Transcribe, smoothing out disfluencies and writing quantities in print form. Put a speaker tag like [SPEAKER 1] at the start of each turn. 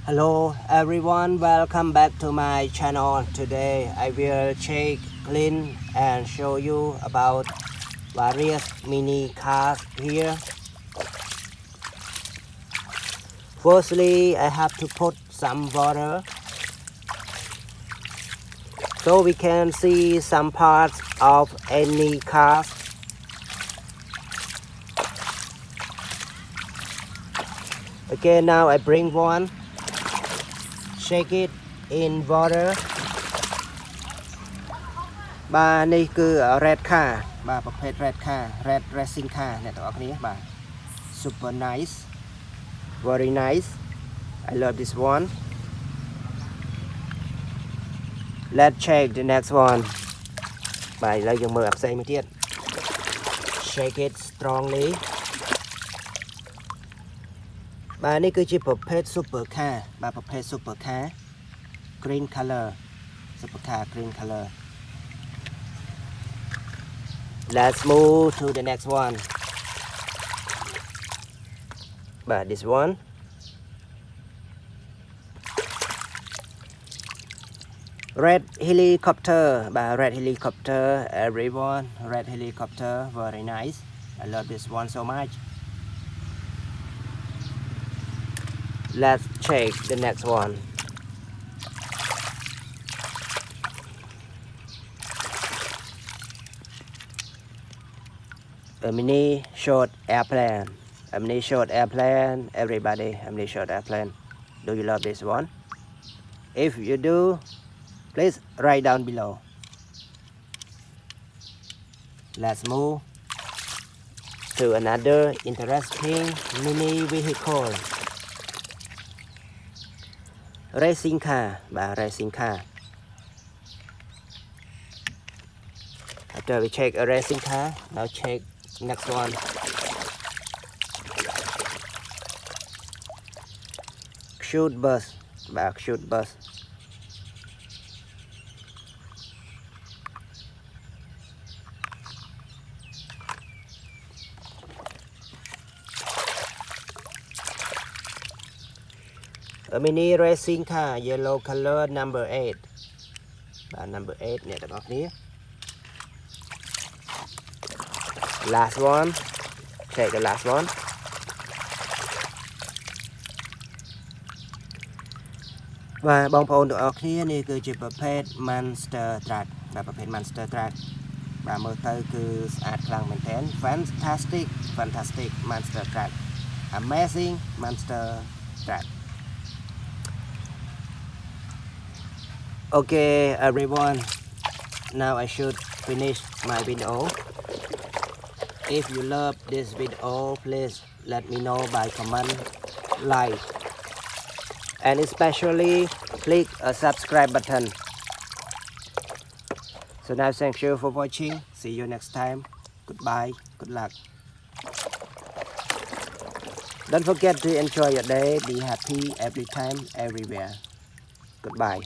[SPEAKER 1] Hello everyone, welcome back to my channel. Today I will check, clean and show you about various mini cars here. Firstly, I have to put some water so we can see some parts of any cars. Okay, now I bring one. Shake it in water បាទនេះគឺ red car បាទប្រភេទ red car red racing car អ្នកទាំងអស់គ្នាបាទ super nice very nice I love this one. Let's check the next one បាទឥឡូវយើងមើលអាផ្សេងមួយទៀត shake it strongly បាទនេះគឺជាប្រភេទ super car បាទប្រភេទ super car green color super car green color. Let's move to the next one. But this one. Red helicopter. But red helicopter, everyone. Red helicopter, very nice. I love this one so much. Let's check the next one. A mini short airplane. A mini short airplane. Everybody, a mini short airplane. Do you love this one? If you do, please write down below. Let's move to another interesting mini vehicle. Racing car. Racing car. After we check a racing car, now check next one. Shoot bus. Shoot bus. A mini racing car, yellow color, number 8. Number 8 អ្នកទាំងអស់គ្នា Last one. Check the last one. បាទបងប្អូនទាំងអស់គ្នានេះគឺជាប្រភេទ Monster Truck បាទប្រភេទ Monster Truck បាទមើលទៅគឺស្អាតខ្លាំងមែនទែន Fantastic Monster Truck. Amazing Monster Truck. Okay everyone, now I should finish my video. If you love this video, please let me know by comment, like, and especially click a subscribe button. So now thank you for watching. See you next time. Goodbye. Good luck. Don't forget to enjoy your day. Be happy every time, everywhere. Goodbye.